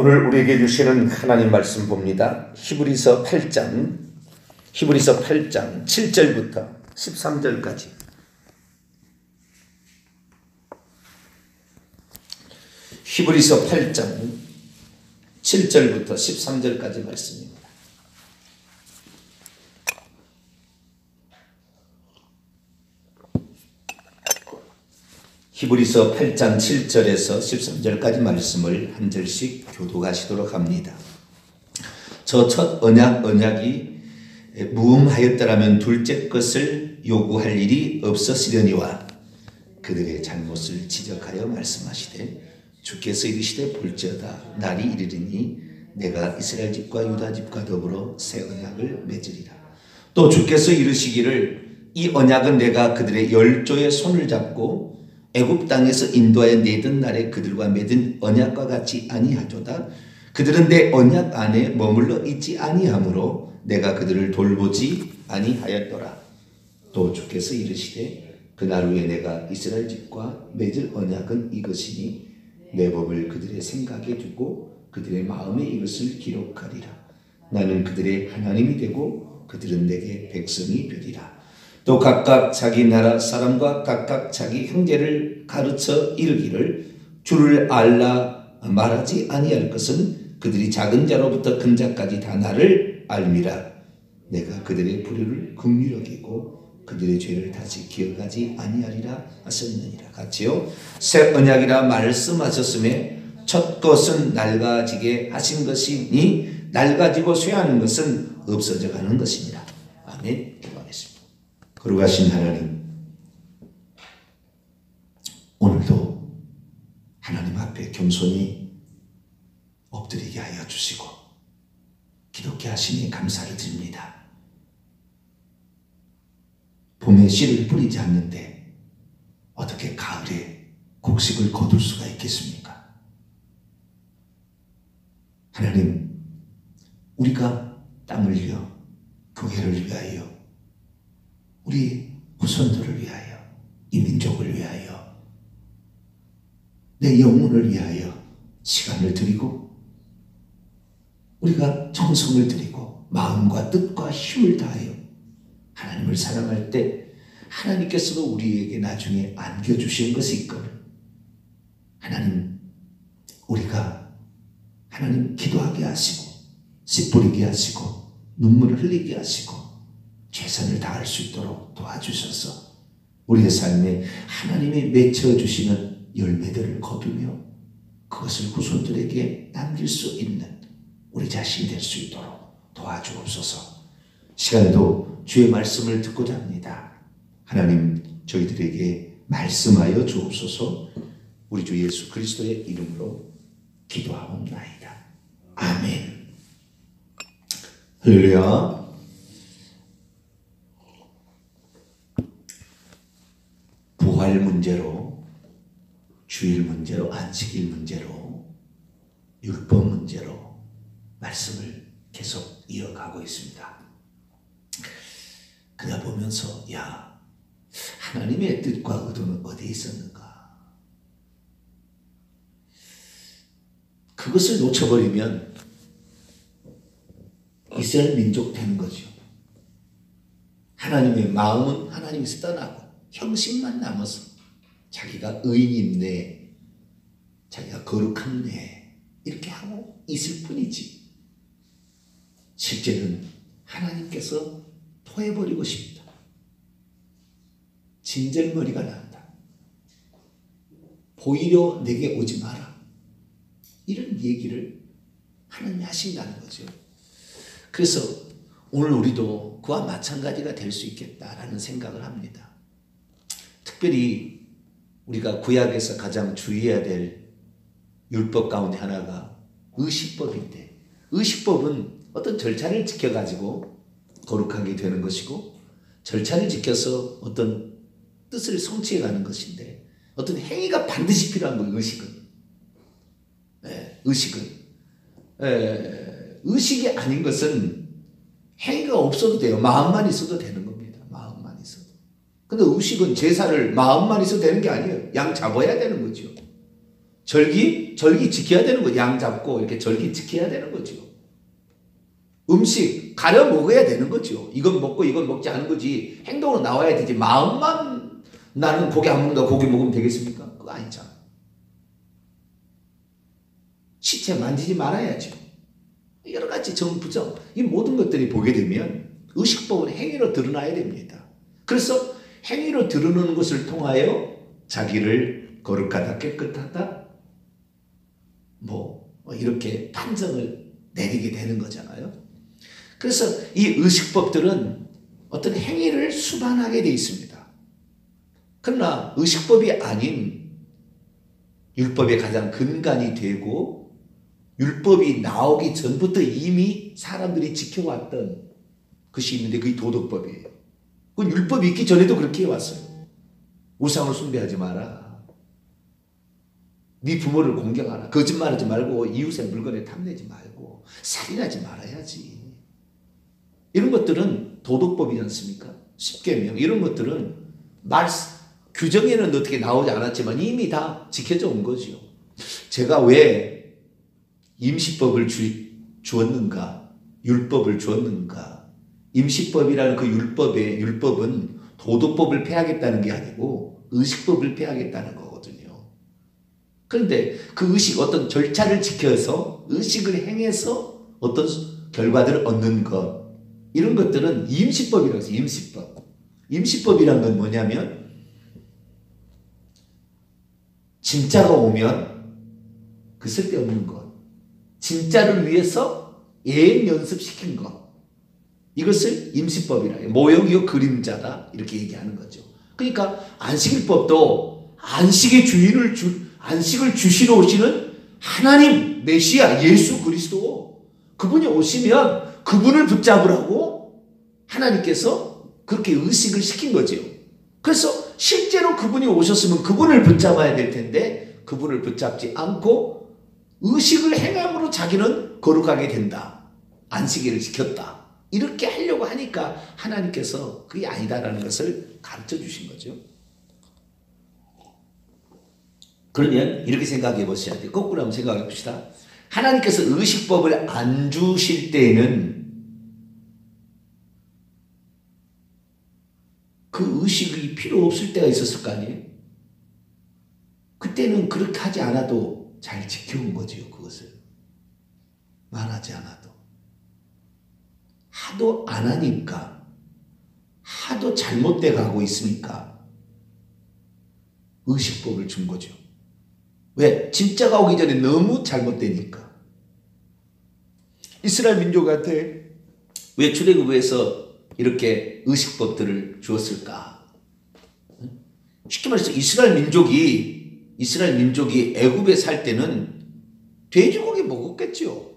오늘 우리에게 주시는 하나님 말씀 봅니다. 히브리서 8장 7절부터 13절까지. 히브리서 8장 7절부터 13절까지 말씀입니다. 히브리서 8장 7절에서 13절까지 말씀을 한 절씩 교독하시도록 합니다. 저 첫 언약이 무음하였더라면 둘째 것을 요구할 일이 없었으려니와 그들의 잘못을 지적하여 말씀하시되 주께서 이르시되 볼지어다 날이 이르리니 내가 이스라엘 집과 유다 집과 더불어 새 언약을 맺으리라. 또 주께서 이르시기를 이 언약은 내가 그들의 열조의 손을 잡고 애굽 땅에서 인도하여 내던 날에 그들과 맺은 언약과 같이 아니하도다. 그들은 내 언약 안에 머물러 있지 아니하므로 내가 그들을 돌보지 아니하였더라. 또 주께서 이르시되 그날 후에 내가 이스라엘 집과 맺을 언약은 이것이니 내 법을 그들의 생각에 두고 그들의 마음에 이것을 기록하리라. 나는 그들의 하나님이 되고 그들은 내게 백성이 되리라. 또 각각 자기 나라 사람과 각각 자기 형제를 가르쳐 이르기를 주를 알라 말하지 아니할 것은 그들이 작은 자로부터 큰 자까지 다 나를 알미라. 내가 그들의 불의를 긍휼히 여기고 그들의 죄를 다시 기억하지 아니하리라 하셨느니라. 같이요. 새 언약이라 말씀하셨음에 첫 것은 낡아지게 하신 것이니 낡아지고 쇠하는 것은 없어져 가는 것이니라. 아멘. 기도하겠습니다. 거룩하신 하나님, 오늘도 하나님 앞에 겸손히 엎드리게 하여 주시고 기독게 하시니 감사를 드립니다. 봄에 씨를 뿌리지 않는데 어떻게 가을에 곡식을 거둘 수가 있겠습니까? 하나님, 우리가 땀 흘려 교회를 위하여, 우리 후손들을 위하여, 이 민족을 위하여, 내 영혼을 위하여 시간을 드리고 우리가 정성을 드리고 마음과 뜻과 힘을 다하여 하나님을 사랑할 때 하나님께서도 우리에게 나중에 안겨주시는 것이 있거든. 하나님, 우리가 하나님 기도하게 하시고 씨 뿌리게 하시고 눈물을 흘리게 하시고 최선을 다할 수 있도록 도와주셔서 우리의 삶에 하나님이 맺혀주시는 열매들을 거두며 그것을 후손들에게 남길 수 있는 우리 자신이 될 수 있도록 도와주옵소서. 시간에도 주의 말씀을 듣고자 합니다. 하나님, 저희들에게 말씀하여 주옵소서. 우리 주 예수 그리스도의 이름으로 기도하옵나이다. 아멘. 할렐루야. 부활 문제로, 주일 문제로, 안식일 문제로, 율법 문제로 말씀을 계속 이어가고 있습니다. 그러다 보면서 하나님의 뜻과 의도는 어디에 있었는가? 그것을 놓쳐버리면 이스라엘 민족 되는 거죠. 하나님의 마음은 하나님에서 떠나고 형식만 남아서 자기가 의인인데, 자기가 거룩한데 이렇게 하고 있을 뿐이지, 실제는 하나님께서 토해버리고 싶다, 진절머리가 난다, 보이려 내게 오지 마라, 이런 얘기를 하나님이 하신다는 거죠. 그래서 오늘 우리도 그와 마찬가지가 될 수 있겠다라는 생각을 합니다. 특별히 우리가 구약에서 가장 주의해야 될 율법 가운데 하나가 의식법인데, 의식법은 어떤 절차를 지켜가지고 거룩하게 되는 것이고, 절차를 지켜서 어떤 뜻을 성취해가는 것인데, 어떤 행위가 반드시 필요한 거예요. 의식이 아닌 것은 행위가 없어도 돼요. 마음만 있어도 되는 겁니다. 마음만 있어도. 근데 의식은 제사를 마음만 있어도 되는 게 아니에요. 양 잡아야 되는 거죠. 절기 지켜야 되는 거. 양 잡고 이렇게 절기 지켜야 되는 거죠. 음식 가려 먹어야 되는 거죠. 이건 먹고 이건 먹지 않은 거지. 행동으로 나와야 되지. 마음만 나는 고기 안 먹는다. 고기 먹으면 되겠습니까? 그거 아니잖아. 시체 만지지 말아야죠. 여러 가지 정부정 이 모든 것들이 보게 되면 의식법은 행위로 드러나야 됩니다. 그래서 행위로 드러나는 것을 통하여 자기를 거룩하다, 깨끗하다, 이렇게 판정을 내리게 되는 거잖아요. 그래서 이 의식법들은 어떤 행위를 수반하게 되어 있습니다. 그러나 의식법이 아닌 율법의 가장 근간이 되고 율법이 나오기 전부터 이미 사람들이 지켜왔던 것이 있는데 그게 도덕법이에요. 그건 율법이 있기 전에도 그렇게 해왔어요. 우상을 숭배하지 마라. 네 부모를 공경하라. 거짓말하지 말고 이웃의 물건에 탐내지 말고 살인하지 말아야지. 이런 것들은 도덕법이지 않습니까? 십계명 이런 것들은 규정에는 어떻게 나오지 않았지만 이미 다 지켜져 온 거죠. 제가 왜 임시법을 주었는가? 율법을 주었는가? 임시법이라는 그 율법은 도덕법을 폐하겠다는 게 아니고 의식법을 폐하겠다는 거거든요. 그런데 그 의식 어떤 절차를 지켜서 의식을 행해서 어떤 결과들을 얻는 것 이런 것들은 임시법이라고 해서 임시법. 임시법이란 건 뭐냐면 진짜가 오면 그 쓸데없는 것. 진짜를 위해서 예행 연습시킨 것. 이것을 임시법이라 해요. 모형이요 그림자다 이렇게 얘기하는 거죠. 그러니까 안식일법도 안식을 주시러 오시는 하나님 메시아 예수 그리스도 그분이 오시면 그분을 붙잡으라고 하나님께서 그렇게 의식을 시킨 거죠. 그래서 실제로 그분이 오셨으면 그분을 붙잡아야 될 텐데 그분을 붙잡지 않고 의식을 행함으로 자기는 거룩하게 된다. 안식일을 지켰다. 이렇게 하려고 하니까 하나님께서 그게 아니다라는 것을 가르쳐 주신 거죠. 그러면 이렇게 생각해 보셔야 돼요. 거꾸로 한번 생각해 봅시다. 하나님께서 의식법을 안 주실 때에는 그 의식이 필요 없을 때가 있었을 거 아니에요? 그때는 그렇게 하지 않아도 잘 지켜온 거지요, 그것을. 말하지 않아도. 하도 안 하니까, 하도 잘못돼 가고 있으니까 의식법을 준 거죠. 왜? 진짜가 오기 전에 너무 잘못되니까. 이스라엘 민족한테 왜 출애굽에서 이렇게 의식법들을 주었을까? 쉽게 말해서 이스라엘 민족이 애굽에 살 때는 돼지고기 먹었겠죠.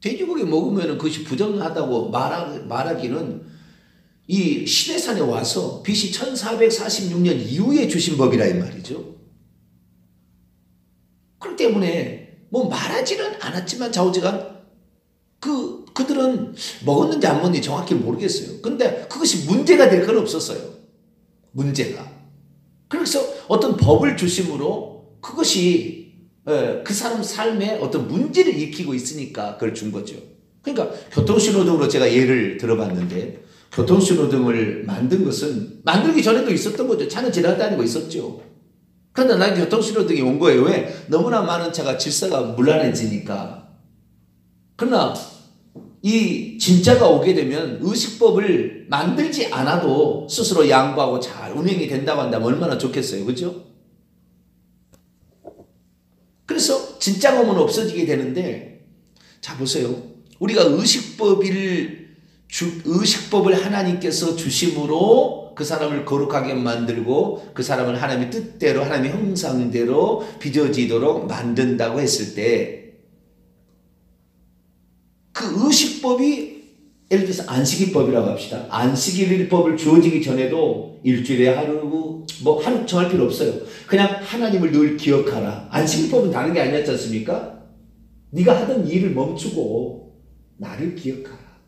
돼지고기 먹으면 그것이 부정하다고 말하기는 이 시내산에 와서 BC 1446년 이후에 주신 법이라 이 말이죠. 그렇기 때문에 말하지는 않았지만 좌우지간 그들은 먹었는지 안 먹었는지 정확히 모르겠어요. 근데 그것이 문제가 될 건 없었어요. 문제가. 그래서 어떤 법을 주심으로 그것이 그 사람 삶에 어떤 문제를 일으키고 있으니까 그걸 준 거죠. 그러니까 교통신호등으로 제가 예를 들어봤는데 교통신호등을 만든 것은 만들기 전에도 있었던 거죠. 차는 지나다니고 있었죠. 그런데 난 교통신호등이 온 거예요. 왜? 너무나 많은 차가 질서가 문란해지니까. 그러나 이 진짜가 오게 되면 의식법을 만들지 않아도 스스로 양보하고 잘 운행이 된다고 한다면 얼마나 좋겠어요. 그렇죠? 그래서 진짜가 오면 없어지게 되는데 자 보세요. 우리가 의식법을 하나님께서 주심으로 그 사람을 거룩하게 만들고 그 사람을 하나님의 뜻대로 하나님의 형상대로 빚어지도록 만든다고 했을 때 그 의식법이 예를 들어서 안식일법이라고 합시다. 안식일법을 주어지기 전에도 일주일에 하루 하루 정할 필요 없어요. 그냥 하나님을 늘 기억하라. 안식일법은 다른 게 아니었지 않습니까? 네가 하던 일을 멈추고 나를 기억하라.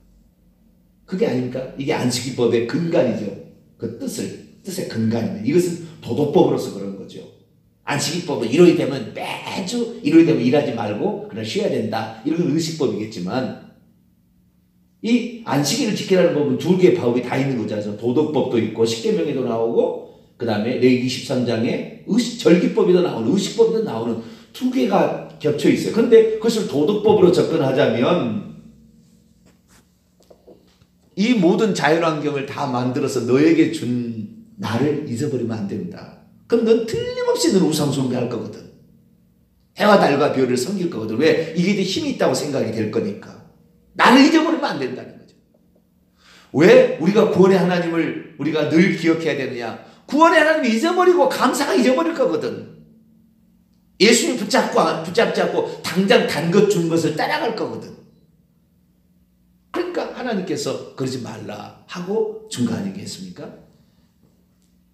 그게 아닙니까? 이게 안식일법의 근간이죠. 그 뜻의 근간입니다. 이것은 도덕법으로서 그런 거죠. 안식일법은 일요일 되면 매주 일요일 되면 일하지 말고 그냥 쉬어야 된다. 이런 의식법이겠지만 이 안식일을 지키라는 법은 두 개의 법이 다 있는 거잖아요. 도덕법도 있고 십계명에도 나오고 그 다음에 레위기 13장에 절기법에도 나오는 의식법에도 나오는 두 개가 겹쳐 있어요. 그런데 그것을 도덕법으로 접근하자면 이 모든 자연환경을 다 만들어서 너에게 준 나를 잊어버리면 안 된다. 그럼 넌 틀림없이 넌 우상숭배할 거거든. 해와 달과 별을 섬길 거거든. 왜? 이게 더 힘이 있다고 생각이 될 거니까. 나를 잊어버리면 안 된다는 거죠. 왜 우리가 구원의 하나님을 우리가 늘 기억해야 되느냐? 구원의 하나님을 잊어버리고 감사가 잊어버릴 거거든. 예수님 붙잡지 않고 당장 단 것 준 것을 따라갈 거거든. 그러니까 하나님께서 그러지 말라 하고 준 거 아니겠습니까?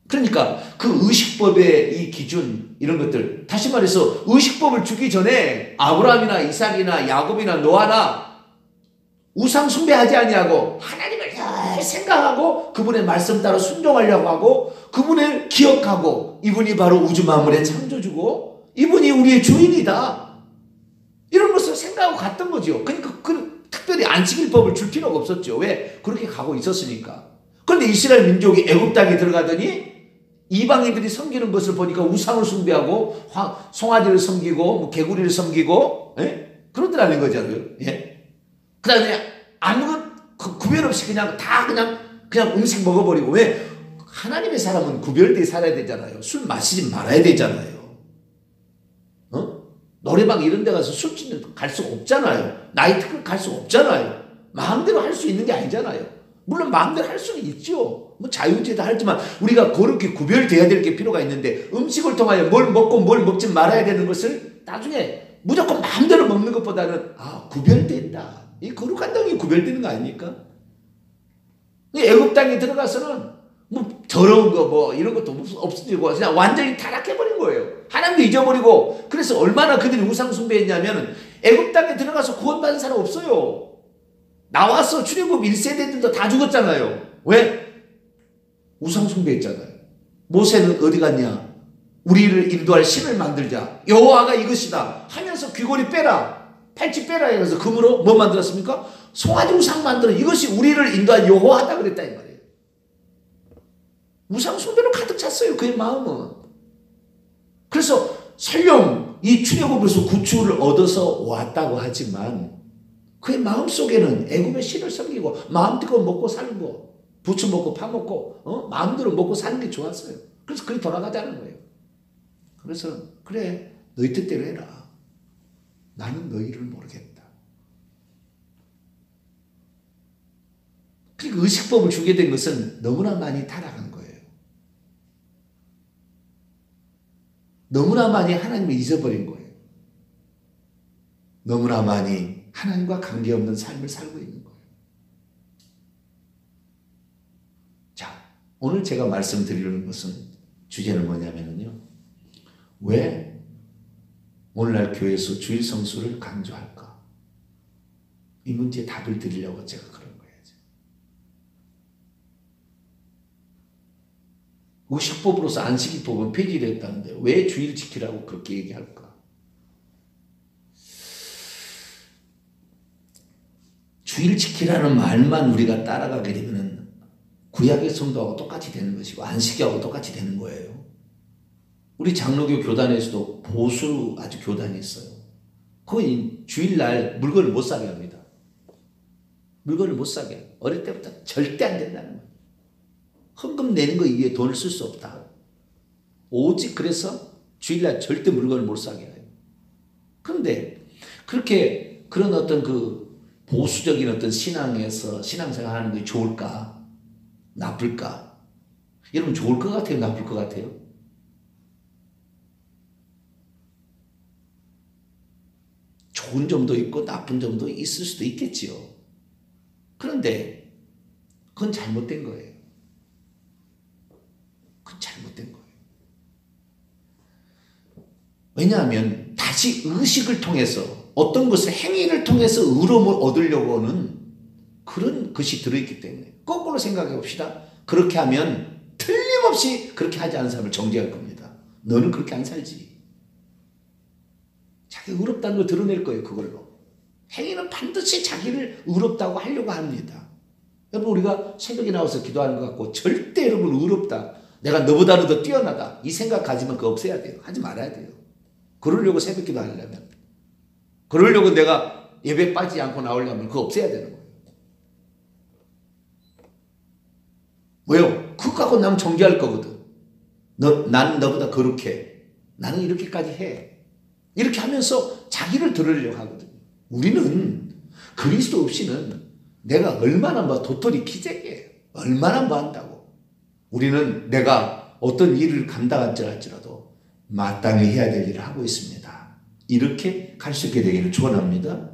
그러니까 그 의식법의 이 기준 이런 것들 다시 말해서 의식법을 주기 전에 아브라함이나 이삭이나 야곱이나 노아나 우상 숭배하지 아니하고 하나님을 늘 생각하고 그분의 말씀 따라 순종하려고 하고 그분을 기억하고 이분이 바로 우주 만물의 창조주고 이분이 우리의 주인이다. 이런 것을 생각하고 갔던 거죠. 그러니까 특별히 안식일법을 줄 필요가 없었죠. 왜? 그렇게 가고 있었으니까. 그런데 이스라엘 민족이 애굽 땅에 들어가더니 이방인들이 섬기는 것을 보니까 우상을 숭배하고 송아지를 섬기고 개구리를 섬기고 그러더라는 거잖아요. 그 다음에 아무것도 구별 없이 그냥 다 그냥 음식 먹어버리고 왜? 하나님의 사람은 구별되어 살아야 되잖아요. 술 마시지 말아야 되잖아요. 노래방 이런 데 가서 술집은 갈 수 없잖아요. 나이트클럽 갈 수 없잖아요. 마음대로 할 수 있는 게 아니잖아요. 물론 마음대로 할 수는 있죠. 뭐 자유제도 하지만 우리가 그렇게 구별돼야 될 게 필요가 있는데 음식을 통하여 뭘 먹고 뭘 먹지 말아야 되는 것을 나중에 무조건 마음대로 먹는 것보다는 구별된다. 이 거룩한 땅이 구별되는 거 아닙니까? 애굽 땅에 들어가서는 뭐 더러운 거 뭐 이런 것도 없어지고 그냥 완전히 타락해버린 거예요. 하나님도 잊어버리고 그래서 얼마나 그들이 우상 숭배했냐면 애굽 땅에 들어가서 구원받은 사람 없어요. 나와서 출애굽 1세대들도 다 죽었잖아요. 왜? 우상 숭배했잖아요. 모세는 어디 갔냐? 우리를 인도할 신을 만들자. 여호와가 이것이다 하면서 귀걸이 빼라. 팔찌 빼라 해서 금으로 뭐 만들었습니까? 송아지 우상 만들어. 이것이 우리를 인도할 여호와다 그랬다 이 말이에요. 우상 숭배로 가득 찼어요. 그의 마음은. 그래서 설령 이 출애굽에서 구출을 얻어서 왔다고 하지만 그의 마음속에는 애굽의 신을 섬기고 마음대로 먹고 살고 부추 먹고 파 먹고 마음대로 먹고 사는 게 좋았어요. 그래서 그게 돌아가자는 거예요. 그래서 그래 너희 뜻대로 해라. 나는 너희를 모르겠다. 그러니까 의식법을 주게 된 것은 너무나 많이 타락한 거예요. 너무나 많이 하나님을 잊어버린 거예요. 너무나 많이 하나님과 관계없는 삶을 살고 있는 거예요. 자, 오늘 제가 말씀드리는 것은 주제는 뭐냐면요. 왜 오늘날 교회에서 주일 성수를 강조할까? 이 문제에 답을 드리려고 제가 그런 거예요. 의식법으로서 안식일법은 폐지됐다는데 왜 주일 지키라고 그렇게 얘기할까? 주일 지키라는 말만 우리가 따라가게 되면 구약의 성도하고 똑같이 되는 것이고 안식일하고 똑같이 되는 거예요. 우리 장로교 교단에서도 보수 아주 교단이 있어요. 거의 주일날 물건을 못 사게 합니다. 물건을 못 사게 해요. 어릴 때부터 절대 안 된다는 거예요. 헌금 내는 거 이외에 돈을 쓸 수 없다. 오직 그래서 주일날 절대 물건을 못 사게 해요. 그런데 그렇게 그런 어떤 그 보수적인 어떤 신앙에서 신앙생활 하는 게 좋을까? 나쁠까? 여러분 좋을 것 같아요? 나쁠 것 같아요? 좋은 점도 있고 나쁜 점도 있을 수도 있겠지요. 그런데 그건 잘못된 거예요. 그건 잘못된 거예요. 왜냐하면 다시 의식을 통해서 어떤 것을 행위를 통해서 의로움을 얻으려고 하는 그런 것이 들어있기 때문에 거꾸로 생각해 봅시다. 그렇게 하면 틀림없이 그렇게 하지 않은 사람을 정죄할 겁니다. 너는 그렇게 안 살지. 자기가 의롭다는 걸 드러낼 거예요. 그걸로. 행위는 반드시 자기를 의롭다고 하려고 합니다. 여러분 우리가 새벽에 나와서 기도하는 것 같고 절대 여러분 의롭다. 내가 너보다는 더 뛰어나다. 이 생각 가지면 그거 없애야 돼요. 하지 말아야 돼요. 그러려고 새벽 기도 하려면. 그러려고 내가 예배 빠지지 않고 나오려면 그거 없애야 되는 거예요. 왜요? 그거 갖고 나면 정죄할 거거든. 나는 너보다 거룩해. 나는 이렇게까지 해. 이렇게 하면서 자기를 들으려고 하거든요. 우리는 그리스도 없이는 내가 얼마나 도토리 키재기예요. 얼마나 한다고. 우리는 내가 어떤 일을 감당할지라도 마땅히 해야 될 일을 하고 있습니다. 이렇게 갈 수 있게 되기를 축원합니다.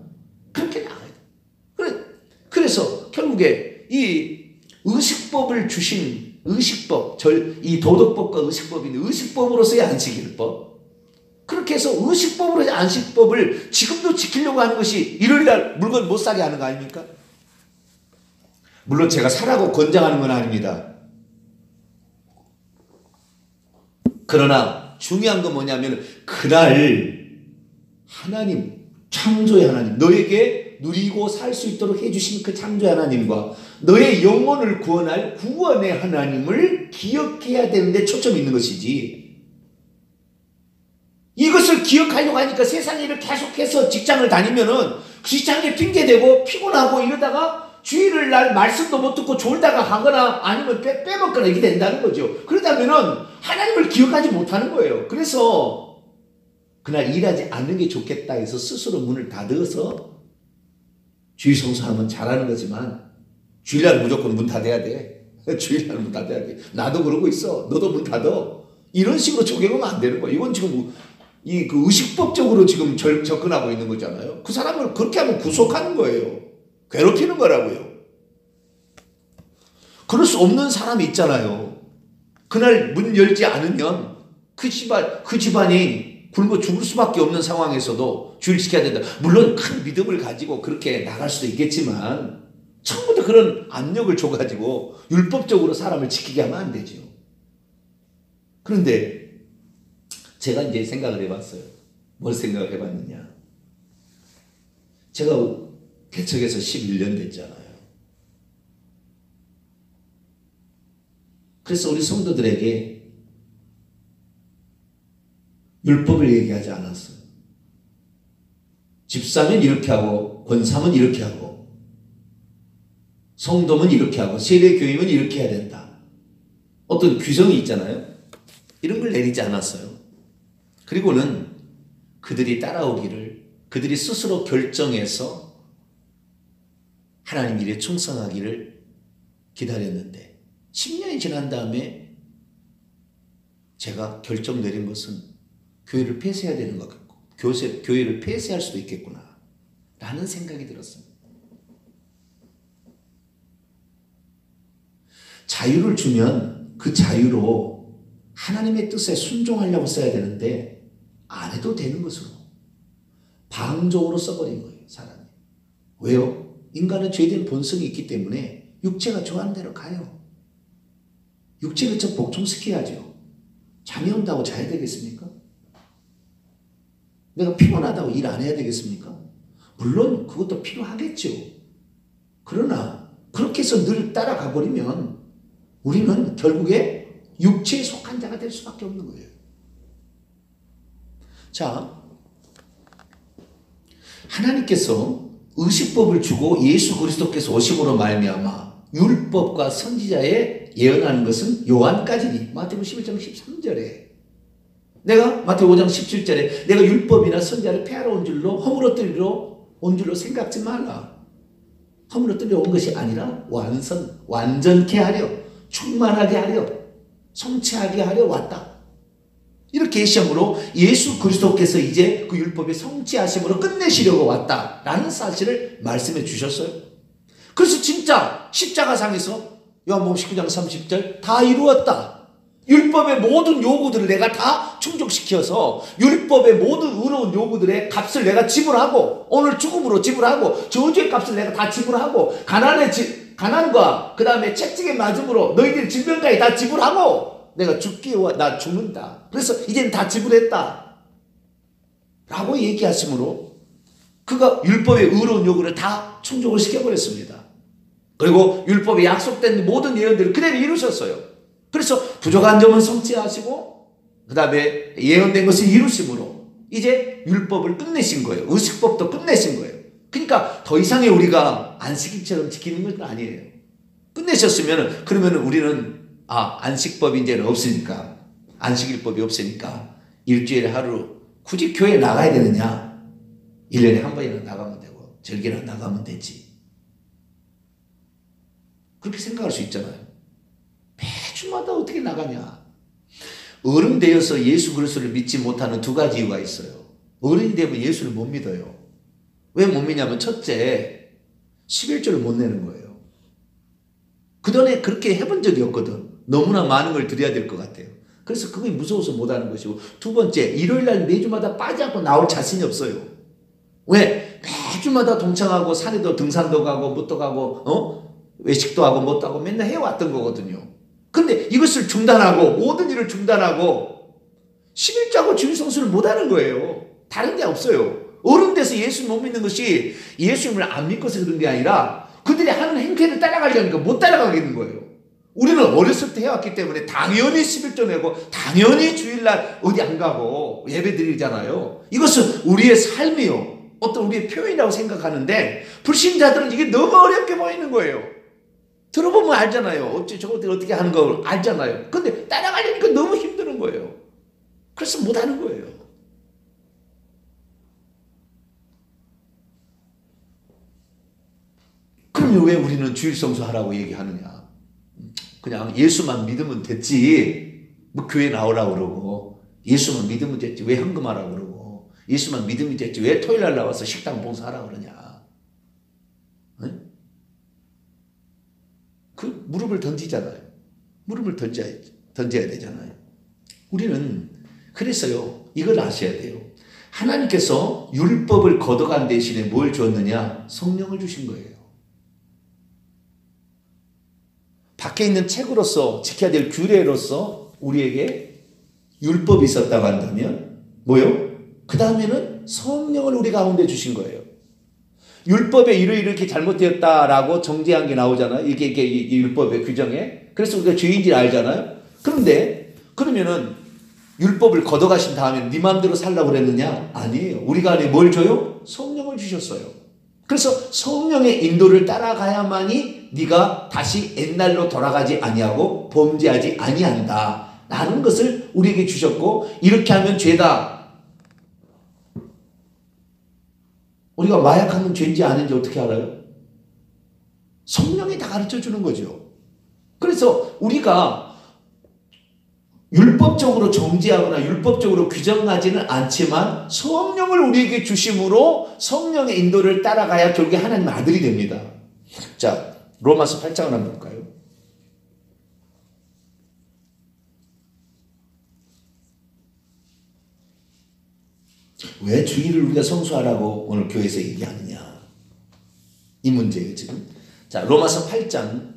그렇게 나가야 돼요. 그래서 결국에 이 의식법을 주신 의식법, 이 도덕법과 의식법인 의식법으로서의 안식일법, 그렇게 해서 의식법으로의 안식법을 지금도 지키려고 하는 것이 일요일날 물건 못 사게 하는 거 아닙니까? 물론 제가 사라고 권장하는 건 아닙니다. 그러나 중요한 건 뭐냐면 그날 하나님, 창조의 하나님, 너에게 누리고 살 수 있도록 해주신 그 창조의 하나님과 너의 영혼을 구원할 구원의 하나님을 기억해야 되는데 초점이 있는 것이지, 이것을 기억하려고 하니까 세상 일을 계속해서 직장을 다니면은 직장에 핑계대고 피곤하고 이러다가 주일을 날 말씀도 못 듣고 졸다가 가거나 아니면 빼먹거나 이렇게 된다는 거죠. 그러다면은 하나님을 기억하지 못하는 거예요. 그래서 그날 일하지 않는 게 좋겠다 해서 스스로 문을 닫아서 주일 성수하면 잘하는 거지만 주일날 무조건 문 닫아야 돼. 주일날 문 닫아야 돼. 나도 그러고 있어. 너도 문 닫아. 이런 식으로 적용하면 안 되는 거야. 이건 지금 그 의식법적으로 지금 접근하고 있는 거잖아요. 그 사람을 그렇게 하면 구속하는 거예요. 괴롭히는 거라고요. 그럴 수 없는 사람이 있잖아요. 그날 문 열지 않으면 그 집안이 굶어 죽을 수밖에 없는 상황에서도 주일 지켜야 된다. 물론 큰 믿음을 가지고 그렇게 나갈 수도 있겠지만 처음부터 그런 압력을 줘가지고 율법적으로 사람을 지키게 하면 안 되죠. 그런데 제가 이제 생각을 해봤어요. 뭘 생각을 해봤느냐. 제가 개척해서 11년 됐잖아요. 그래서 우리 성도들에게 율법을 얘기하지 않았어요. 집사면 이렇게 하고 권사면 이렇게 하고 성도면 이렇게 하고 세례교인은 이렇게 해야 된다. 어떤 규정이 있잖아요. 이런 걸 내리지 않았어요. 그리고는 그들이 따라오기를, 그들이 스스로 결정해서 하나님 일에 충성하기를 기다렸는데 10년이 지난 다음에 제가 결정 내린 것은 교회를 폐쇄해야 되는 것 같고 교회를 폐쇄할 수도 있겠구나 라는 생각이 들었습니다. 자유를 주면 그 자유로 하나님의 뜻에 순종하려고 써야 되는데 안 해도 되는 것으로 방종으로 써버린 거예요. 사람이. 왜요? 인간은 죄된 본성이 있기 때문에 육체가 좋아하는 대로 가요. 육체를 좀 복종시켜야죠. 잠이 온다고 자야 되겠습니까? 내가 피곤하다고 일 안 해야 되겠습니까? 물론 그것도 필요하겠죠. 그러나 그렇게 해서 늘 따라가 버리면 우리는 결국에 육체에 속한 자가 될 수밖에 없는 거예요. 자, 하나님께서 의식법을 주고 예수 그리스도께서 오심으로 말미암아 율법과 선지자에 예언하는 것은 요한까지니. 마태복음 11장 13절에 내가 마태복음 5장 17절에 내가 율법이나 선지자를 폐하러 온 줄로 허물어뜨리러 온 줄로 생각지 말라. 허물어뜨리러 온 것이 아니라 완전케 하려, 충만하게 하려, 성취하게 하려 왔다. 이렇게 시험으로 예수 그리스도께서 이제 그 율법의 성취하심으로 끝내시려고 왔다라는 사실을 말씀해 주셨어요. 그래서 진짜 십자가상에서 요한복음 19장 30절 다 이루었다. 율법의 모든 요구들을 내가 다 충족시켜서 율법의 모든 의로운 요구들의 값을 내가 지불하고 오늘 죽음으로 지불하고 저주의 값을 내가 다 지불하고 가난과 그 다음에 채찍에 맞음으로 너희들이 질병까지 다 지불하고 내가 나 죽는다. 그래서 이제는 다 지불했다. 라고 얘기하심으로 그가 율법의 의로운 요구를 다 충족을 시켜버렸습니다. 그리고 율법에 약속된 모든 예언들을 그대로 이루셨어요. 그래서 부족한 점은 성취하시고 그 다음에 예언된 것을 이루심으로 이제 율법을 끝내신 거예요. 의식법도 끝내신 거예요. 그러니까 더 이상의 우리가 안식일처럼 지키는 건 아니에요. 끝내셨으면 그러면 우리는 안식법이 이제는 없으니까 안식일법이 없으니까 일주일에 하루 굳이 교회 나가야 되느냐? 1년에 한 번이나 나가면 되고 절기나 나가면 되지. 그렇게 생각할 수 있잖아요. 매주마다 어떻게 나가냐? 어른 되어서 예수 그리스도를 믿지 못하는 두 가지 이유가 있어요. 어른이 되면 예수를 못 믿어요. 왜 못 믿냐면 첫째, 11조를 못 내는 거예요. 그전에 그렇게 해본 적이 없거든. 너무나 많은 걸 드려야 될 것 같아요. 그래서 그게 무서워서 못하는 것이고, 두 번째, 일요일날 매주마다 빠지 않고 나올 자신이 없어요. 왜? 매주마다 동창하고 산에도 등산도 가고 뭣도 가고 외식도 하고 뭣도 하고 맨날 해왔던 거거든요. 근데 이것을 중단하고 모든 일을 중단하고 11조하고 주일성수를 못하는 거예요. 다른 데 없어요. 어른 돼서 예수 못 믿는 것이 예수님을 안 믿고서 그런 게 아니라 그들이 하는 행태를 따라가려니까 못 따라가겠는 거예요. 우리는 어렸을 때 해왔기 때문에 당연히 11조 내고 당연히 주일날 어디 안 가고 예배 드리잖아요. 이것은 우리의 삶이요. 어떤 우리의 표현이라고 생각하는데 불신자들은 이게 너무 어렵게 보이는 거예요. 들어보면 알잖아요. 저것들 어떻게 하는 걸 알잖아요. 근데 따라가려니까 너무 힘드는 거예요. 그래서 못하는 거예요. 그러면 왜 우리는 주일성수 하라고 얘기하느냐? 그냥 예수만 믿으면 됐지. 뭐 교회 나오라고 그러고 예수만 믿으면 됐지. 왜 헌금하라고 그러고 예수만 믿으면 됐지. 왜 토요일날 나와서 식당 봉사하라고 그러냐? 응? 그 무릎을 던지잖아요. 무릎을 던져야 되잖아요. 우리는 그래서요. 이걸 아셔야 돼요. 하나님께서 율법을 걷어간 대신에 뭘 줬느냐? 성령을 주신 거예요. 밖에 있는 책으로서 지켜야 될 규례로서 우리에게 율법이 있었다고 한다면 뭐요? 그 다음에는 성령을 우리 가운데 주신 거예요. 율법에 이렇게 잘못되었다라고 정죄한 게 나오잖아요. 이게 율법의 규정에. 그래서 우리가 죄인지 알잖아요. 그런데 그러면은 율법을 걷어가신 다음에 네 마음대로 살라고 그랬느냐? 아니에요. 우리가 안에 뭘 줘요? 성령을 주셨어요. 그래서 성령의 인도를 따라가야만이 네가 다시 옛날로 돌아가지 아니하고 범죄하지 아니한다 라는 것을 우리에게 주셨고, 이렇게 하면 죄다. 우리가 마약하면 죄인지 아닌지 어떻게 알아요? 성령이 다 가르쳐 주는 거죠. 그래서 우리가 율법적으로 정죄하거나 율법적으로 규정하지는 않지만 성령을 우리에게 주심으로 성령의 인도를 따라가야 결국에 하나님의 아들이 됩니다. 자, 로마서 8장을 한번 볼까요? 왜 주일을 우리가 성수하라고 오늘 교회에서 얘기하느냐? 이 문제예요, 지금. 자, 로마서 8장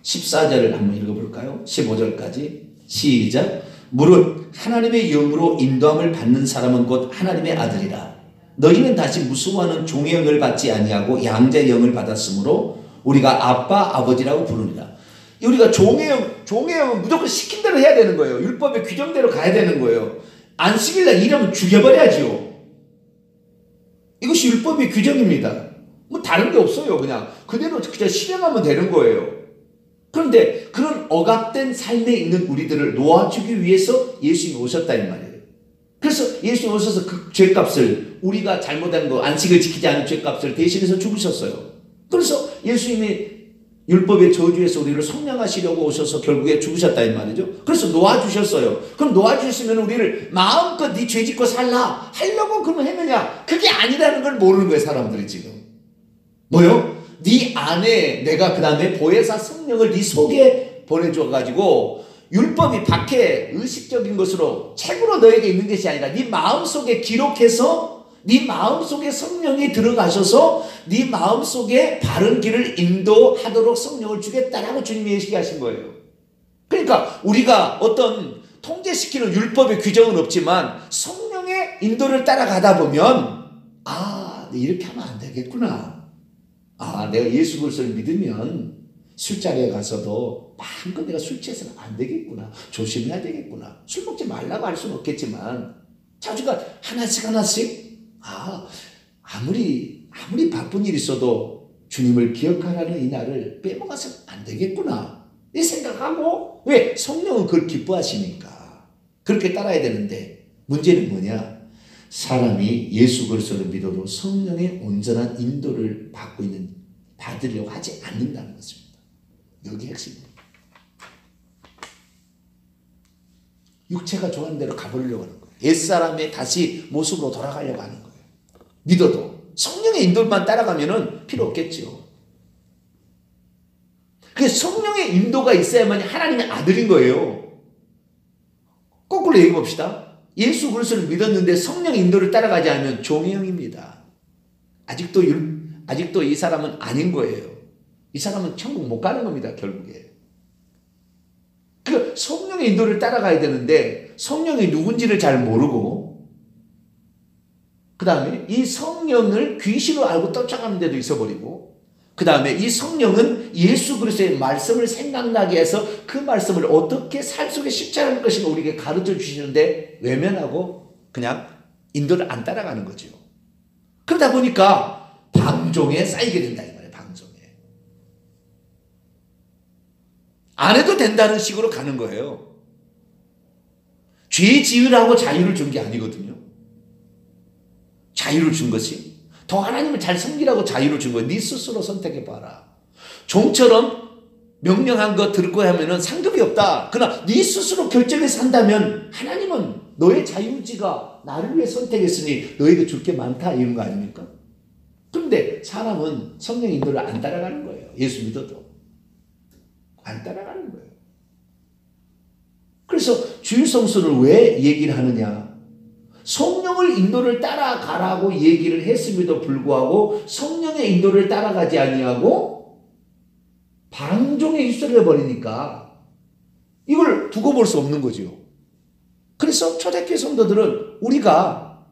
14절을 한번 읽어볼까요? 15절까지. 시작. 무릇 하나님의 영으로 인도함을 받는 사람은 곧 하나님의 아들이라. 너희는 다시 무수하는 종의 영을 받지 아니하고 양자의 영을 받았으므로 우리가 아빠 아버지라고 부르리라. 우리가 종의 영은 무조건 시킨 대로 해야 되는 거예요. 율법의 규정대로 가야 되는 거예요. 안식일날 일하면 죽여버려야지요. 이것이 율법의 규정입니다. 뭐 다른 게 없어요. 그냥 그대로 실행하면 되는 거예요. 그런데 그런 억압된 삶에 있는 우리들을 놓아주기 위해서 예수님이 오셨다 이 말이에요. 그래서 예수님이 오셔서 그 죄값을, 우리가 잘못한 거, 안식을 지키지 않은 죄값을 대신해서 죽으셨어요. 그래서 예수님이 율법의 저주에서 우리를 속량하시려고 오셔서 결국에 죽으셨다 이 말이죠. 그래서 놓아주셨어요. 그럼 놓아주시면 우리를 마음껏 네 죄 짓고 살라 하려고 그러면 했느냐? 그게 아니라는 걸 모르는 거예요, 사람들이 지금. 뭐요? 네 안에 내가 그 다음에 보혜사 성령을 네 속에 보내줘가지고 율법이 밖에 의식적인 것으로 책으로 너에게 있는 것이 아니라 네 마음속에 기록해서 네 마음속에 성령이 들어가셔서 네 마음속에 바른 길을 인도하도록 성령을 주겠다라고 주님이 얘기하신 거예요. 그러니까 우리가 어떤 통제시키는 율법의 규정은 없지만 성령의 인도를 따라가다 보면 이렇게 하면 안 되겠구나. 내가 예수 그리스도를 믿으면 술자리에 가서도 마음껏 내가 술 취해서는 안 되겠구나. 조심해야 되겠구나. 술 먹지 말라고 할 수는 없겠지만 자주가 하나씩 아무리 바쁜 일이 있어도 주님을 기억하라는 이 날을 빼먹어서는 안 되겠구나. 이 생각하고, 왜? 성령은 그걸 기뻐하시니까 그렇게 따라야 되는데, 문제는 뭐냐? 사람이 예수 그리스도를 믿어도 성령의 온전한 인도를 받으려고 하지 않는다는 것입니다. 여기 핵심입니다. 육체가 좋아하는 대로 가보려고 하는 거예요. 옛사람의 다시 모습으로 돌아가려고 하는 거예요. 믿어도 성령의 인도만 따라가면은 필요 없겠죠. 그래서 성령의 인도가 있어야만 하나님의 아들인 거예요. 거꾸로 얘기해 봅시다. 예수 그리스도를 믿었는데 성령의 인도를 따라가지 않으면 종의 영입니다. 아직도 이 사람은 아닌 거예요. 이 사람은 천국 못 가는 겁니다, 결국에. 그 성령의 인도를 따라가야 되는데 성령이 누군지를 잘 모르고, 그 다음에 이 성령을 귀신으로 알고 쫓아가는 데도 있어버리고, 그 다음에 이 성령은 예수 그리스도의 말씀을 생각나게 해서 그 말씀을 어떻게 살 속에 십자가는 것인가 우리에게 가르쳐 주시는데 외면하고 그냥 인도를 안 따라가는 거죠. 그러다 보니까 방종에 쌓이게 된다 이 말이에요. 방종에. 안 해도 된다는 식으로 가는 거예요. 죄 지으라고 자유를 준 게 아니거든요. 자유를 준 것이 더 하나님을 잘 섬기라고 자유를 준 거예요. 네 스스로 선택해봐라. 종처럼 명령한 거 들을 거야 하면은 상급이 없다. 그러나 네 스스로 결정해서 한다면 하나님은 너의 자유의지가 나를 위해 선택했으니 너에게 줄 게 많다 이런 거 아닙니까? 그런데 사람은 성령 인도를 안 따라가는 거예요. 예수 믿어도 안 따라가는 거예요. 그래서 주일 성수를 왜 얘기를 하느냐? 성령을 인도를 따라가라고 얘기를 했음에도 불구하고 성령의 인도를 따라가지 아니하고 방종에 휩쓸려 버리니까 이걸 두고 볼 수 없는 거죠. 그래서 초대교회 성도들은 우리가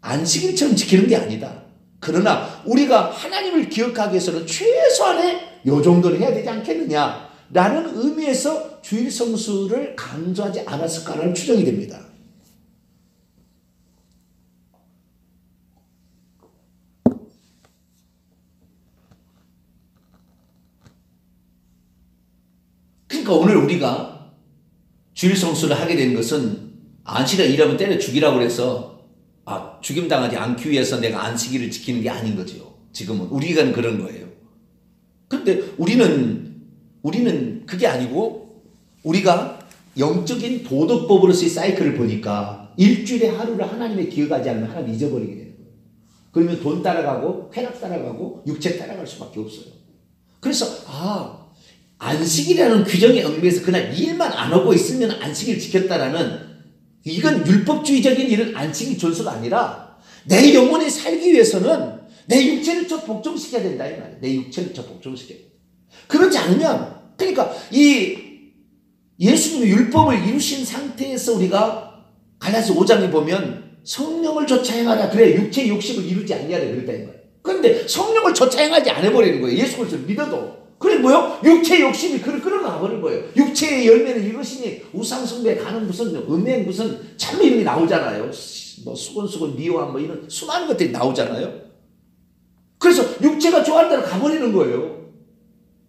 안식일처럼 지키는 게 아니다. 그러나 우리가 하나님을 기억하기 위해서는 최소한의 요 정도는 해야 되지 않겠느냐라는 의미에서 주일 성수를 강조하지 않았을까라는 추정이 됩니다. 그러니까 오늘 우리가 주일 성수를 하게 된 것은 안식일 일하면 때려 죽이라고 그래서 죽임당하지 않기 위해서 내가 안식일을 지키는 게 아닌 거죠. 지금은 우리가 그런 거예요. 그런데 우리는 그게 아니고 우리가 영적인 도덕법으로서의 사이클을 보니까 일주일에 하루를 하나님의 기억하지 않으면 하나님 잊어버리게 되는 거예요. 그러면 돈 따라가고 쾌락 따라가고 육체 따라갈 수밖에 없어요. 그래서 안식일이라는 규정에 얽매여서 그날 일만 안 하고 있으면 안식일 지켰다라는, 이건 율법주의적인 일은 안식일 존수가 아니라 내 영혼이 살기 위해서는 내 육체를 저 복종시켜야 된다 이 말이에요. 내 육체를 저 복종시켜야 된다. 그렇지 않으면, 그러니까 이 예수님의 율법을 이루신 상태에서 우리가 갈라디아서 5장에 보면 성령을 좇아 행하라, 그래 육체의 욕심을 이루지 않냐래 그랬다 이 말이에요. 그런데 성령을 좇아 행하지 않아 버리는 거예요. 예수 그리스도를 믿어도. 그래 뭐요? 육체의 욕심이 그를 끌어놔 버린 거예요. 육체의 열매는 이것이니 우상숭배 가는 무슨 음행 무슨 참 이런 게 나오잖아요. 뭐 수건수건 미워함 뭐 이런 수많은 것들이 나오잖아요. 그래서 육체가 좋아하는 대로 가버리는 거예요.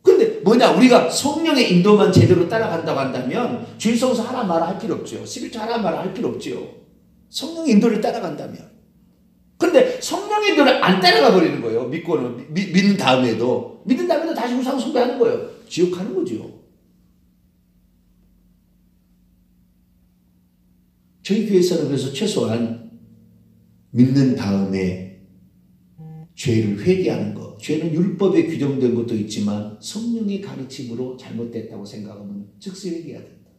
근데 뭐냐, 우리가 성령의 인도만 제대로 따라간다고 한다면 주일 성수 하라 말아 할 필요 없죠. 11조 하라 말아 할 필요 없죠. 성령의 인도를 따라간다면. 근데 성령의 인도를 안 따라가 버리는 거예요. 믿는 다음에도 다시 우상 숭배하는 거예요. 지옥 가는 거죠. 저희 교회에서는 그래서 최소한 믿는 다음에 죄를 회개하는 것, 죄는 율법에 규정된 것도 있지만 성령의 가르침으로 잘못됐다고 생각하면 즉시 회개해야 된다.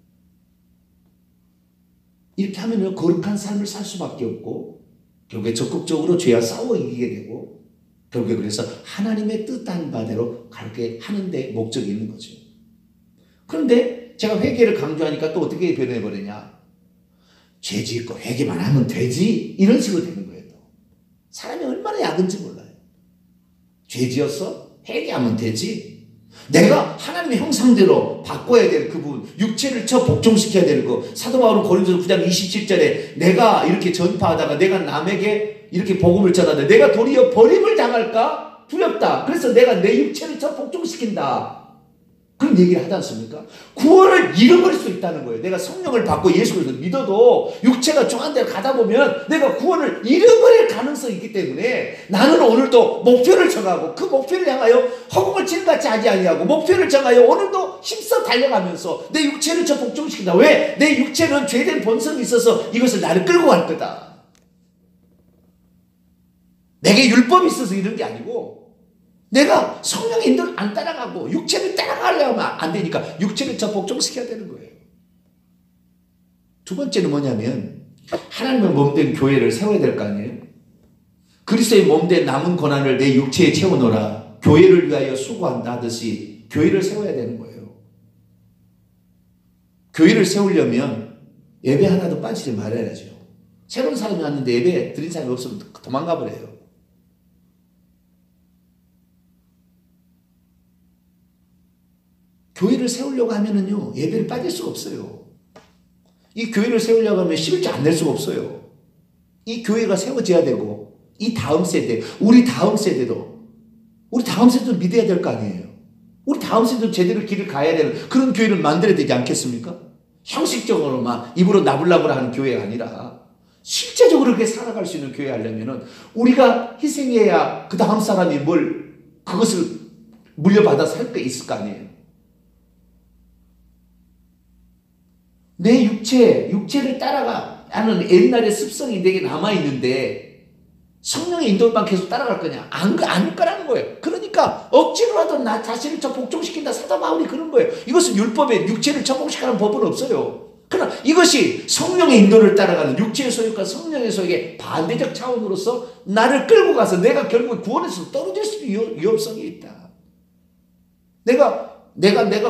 이렇게 하면 거룩한 삶을 살 수밖에 없고 결국에 적극적으로 죄와 싸워 이기게 되고 결국에 그래서 하나님의 뜻한 바대로 가게 하는 데 목적이 있는 거죠. 그런데 제가 회개를 강조하니까 또 어떻게 변해버리냐. 죄 짓고 회개만 하면 되지. 이런 식으로 되는 거예요. 또. 사람이 얼마나 약은지 몰라요. 죄 지었어? 회개하면 되지. 내가 하나님의 형상대로 바꿔야 될 그 부분, 육체를 복종시켜야 될 거. 사도 바울은 고린도서 9장 27절에 내가 이렇게 전파하다가 내가 남에게 이렇게 복음을 전하는데 내가 도리어 버림을 당할까? 두렵다. 그래서 내가 내 육체를 복종시킨다. 그런 얘기를 하지 않습니까? 구원을 잃어버릴 수 있다는 거예요. 내가 성령을 받고 예수 그리스도를 믿어도 육체가 좋아하는 데를 가다 보면 내가 구원을 잃어버릴 가능성이 있기 때문에 나는 오늘도 목표를 정하고 그 목표를 향하여 허공을 찔같이 하지 아니하고 목표를 정하여 오늘도 힘써 달려가면서 내 육체를 복종시킨다. 왜? 내 육체는 죄된 본성이 있어서 이것을 나를 끌고 갈 거다. 내게 율법이 있어서 이런 게 아니고 내가 성령의 인도를 안 따라가고 육체를 따라가려면 안 되니까 육체를 복종시켜야 되는 거예요. 두 번째는 뭐냐면 하나님의 몸된 교회를 세워야 될 거 아니에요. 그리스도의 몸된 남은 고난을 내 육체에 채워놓으라. 교회를 위하여 수고한다 하듯이 교회를 세워야 되는 거예요. 교회를 세우려면 예배 하나도 빠지지 말아야죠. 새로운 사람이 왔는데 예배 드린 사람이 없으면 도망가 버려요. 교회를 세우려고 하면은요, 예배를 빠질 수가 없어요. 이 교회를 세우려고 하면 11조 안 낼 수가 없어요. 이 교회가 세워져야 되고, 이 다음 세대, 우리 다음 세대도 믿어야 될 거 아니에요. 우리 다음 세대도 제대로 길을 가야 되는 그런 교회를 만들어야 되지 않겠습니까? 형식적으로 막 입으로 나불나불 하는 교회가 아니라, 실제적으로 그렇게 살아갈 수 있는 교회 하려면은, 우리가 희생해야 그 다음 사람이 그것을 물려받아서 할 게 있을 거 아니에요. 내 육체를 따라가는 옛날의 습성이 내게 남아있는데 성령의 인도만 계속 따라갈 거냐? 아닐 거라는 거예요. 그러니까 억지로라도 나 자신을 복종시킨다. 사도 바울이 그런 거예요. 이것은 율법에 육체를 복종시키는 법은 없어요. 그러나 이것이 성령의 인도를 따라가는 육체의 소욕과 성령의 소욕의 반대적 차원으로서 나를 끌고 가서 내가 결국 구원에서 떨어질 수 있는 위험성이 있다. 내가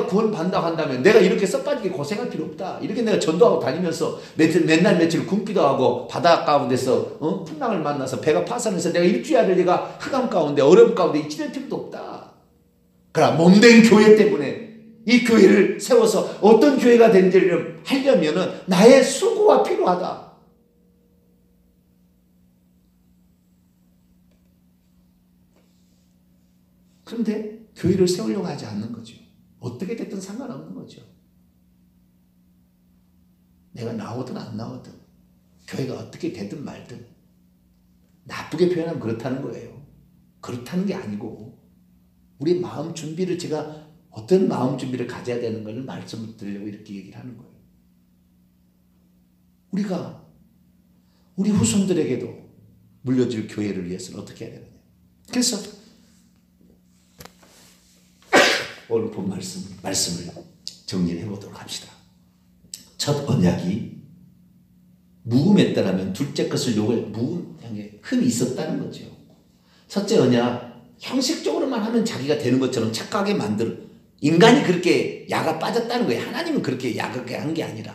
구원 받는다고 한다면 내가 이렇게 썩빠지게 고생할 필요 없다. 이렇게 내가 전도하고 다니면서 맨날 며칠 굶기도 하고 바다 가운데서 풍랑을 만나서 배가 파산해서 내가 일주일을 내가 흑암 가운데 어려움 가운데 지낼 필요도 없다. 그러나 몸된 교회 때문에 이 교회를 세워서 어떤 교회가 되는지를 하려면은 나의 수고가 필요하다. 그런데 교회를 세우려고 하지 않는 거죠. 어떻게 됐든 상관없는 거죠. 내가 나오든 안 나오든 교회가 어떻게 되든 말든 나쁘게 표현하면 그렇다는 거예요. 그렇다는 게 아니고 우리 마음 준비를 제가 어떤 마음 준비를 가져야 되는 걸 말씀을 드리려고 이렇게 얘기를 하는 거예요. 우리가 우리 후손들에게도 물려줄 교회를 위해서는 어떻게 해야 되느냐. 그래서 오늘 본 말씀을 정리를 해보도록 합시다. 첫 언약이 무음했다라면 둘째 것을 요구해 무음에 흠이 있었다는 거죠. 첫째 언약 형식적으로만 하면 자기가 되는 것처럼 착각하게 만들 인간이 그렇게 야가 빠졌다는 거예요. 하나님은 그렇게 야하게 한 게 아니라.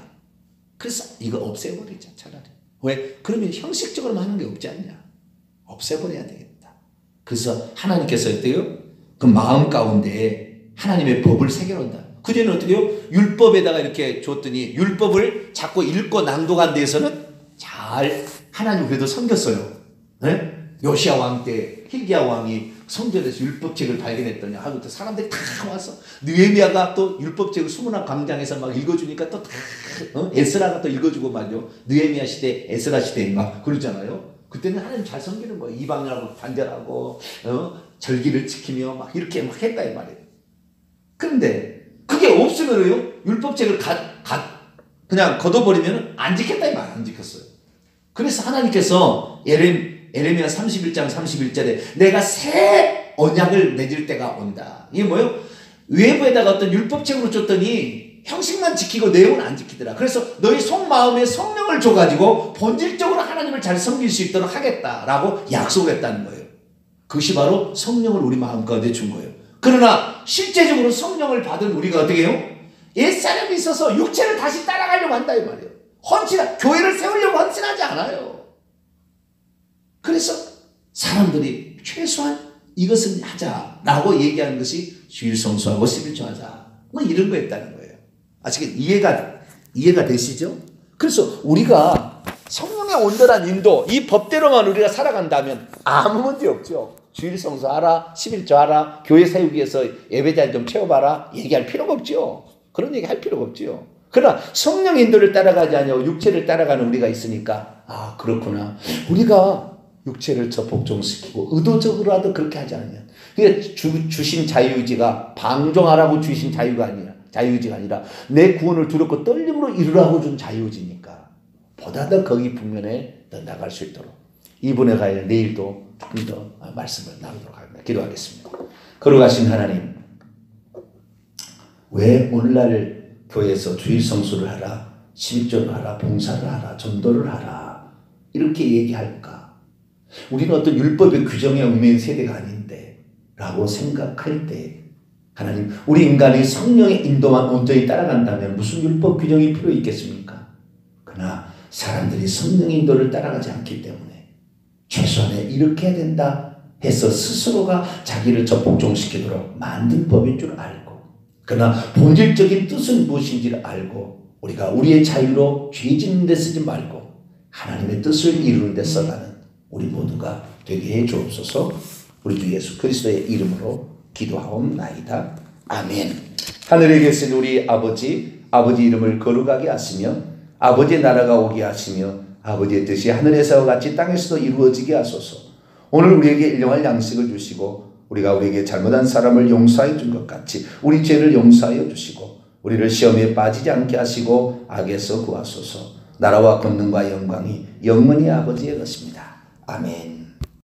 그래서 이거 없애버리자 차라리. 왜? 그러면 형식적으로만 하는 게 없지 않냐. 없애버려야 되겠다. 그래서 하나님께서 어때요? 그 마음 가운데 하나님의 법을 새겨놓는다. 그전에는 어떻게 해요? 율법에다가 이렇게 줬더니 율법을 자꾸 읽고 낭독한 데에서는 잘 하나님 그래도 섬겼어요. 네? 요시야 왕 때 hil기야 왕이 성전에서 율법책을 발견했더니 하고 또 사람들이 다 와서 느헤미야가 또 율법책을 수문학 광장에서 막 읽어주니까 또 다 에스라가 또 읽어주고 말이요. 느헤미야 시대, 에스라 시대 막 그러잖아요. 그때는 하나님 잘 섬기는 거예요. 이방인하고 단절하고 절기를 지키며 막 이렇게 막 했다 이 말이에요. 그런데 그게 없으면요 율법책을 그냥 걷어버리면 안 지켰다 이 말 안 지켰어요. 그래서 하나님께서 에레미야 31장 31절에 내가 새 언약을 맺을 때가 온다. 이게 뭐예요? 외부에다가 어떤 율법책으로 줬더니 형식만 지키고 내용은 안 지키더라. 그래서 너희 속마음에 성령을 줘가지고 본질적으로 하나님을 잘 섬길 수 있도록 하겠다라고 약속했다는 거예요. 그것이 바로 성령을 우리 마음 가운데 준 거예요. 그러나 실제적으로 성령을 받은 우리가 어떻게 해요? 옛사람이 있어서 육체를 다시 따라가려고 한다 이 말이에요. 교회를 세우려고 헌신하지 않아요. 그래서 사람들이 최소한 이것은 하자라고 얘기하는 것이 주일 성수하고 11조 하자. 뭐 이런 거였다는 거예요. 아직 이해가 되시죠? 그래서 우리가 성령의 온전한 인도, 이 법대로만 우리가 살아간다면 아무 문제 없죠. 주일 성수하라, 11조 하라, 교회 세우기 위해서 예배자를 좀 채워봐라 얘기할 필요가 없죠. 그런 얘기 할 필요가 없죠. 그러나 성령 인도를 따라가지 아니하고 육체를 따라가는 우리가 있으니까 아 그렇구나. 우리가 육체를 저 복종시키고 의도적으로라도 그렇게 하지 않으면 주신 자유의지가 방종하라고 주신 자유의지가 아니라 내 구원을 두렵고 떨림으로 이루라고 준 자유의지니까 보다 더 거기 북면에 더 나갈 수 있도록 이분에 가야 내일도 조금 더 말씀을 나누도록 하겠습니다. 기도하겠습니다. 거룩하신 하나님, 왜 오늘날 교회에서 주일 성수를 하라, 11조를 하라, 봉사를 하라, 전도를 하라 이렇게 얘기할까? 우리는 어떤 율법의 규정에 얽매인 세대가 아닌데 라고 생각할 때 하나님, 우리 인간이 성령의 인도만 온전히 따라간다면 무슨 율법 규정이 필요 있겠습니까? 그러나 사람들이 성령의 인도를 따라가지 않기 때문에 최소한에 이렇게 해야 된다 해서 스스로가 자기를 적복종시키도록 만든 법인 줄 알고, 그러나 본질적인 뜻은 무엇인지를 알고 우리가 우리의 자유로 죄 짓는 데 쓰지 말고 하나님의 뜻을 이루는 데 써가는 우리 모두가 되게 해 주옵소서. 우리 주 예수 그리스도의 이름으로 기도하옵나이다. 아멘. 하늘에 계신 우리 아버지 이름을 거룩하게 하시며 아버지의 나라가 오게 하시며 아버지의 뜻이 하늘에서와 같이 땅에서도 이루어지게 하소서. 오늘 우리에게 일용할 양식을 주시고 우리가 우리에게 잘못한 사람을 용서해 준 것 같이 우리 죄를 용서하여 주시고 우리를 시험에 빠지지 않게 하시고 악에서 구하소서. 나라와 권능과 영광이 영원히 아버지의 것입니다. 아멘.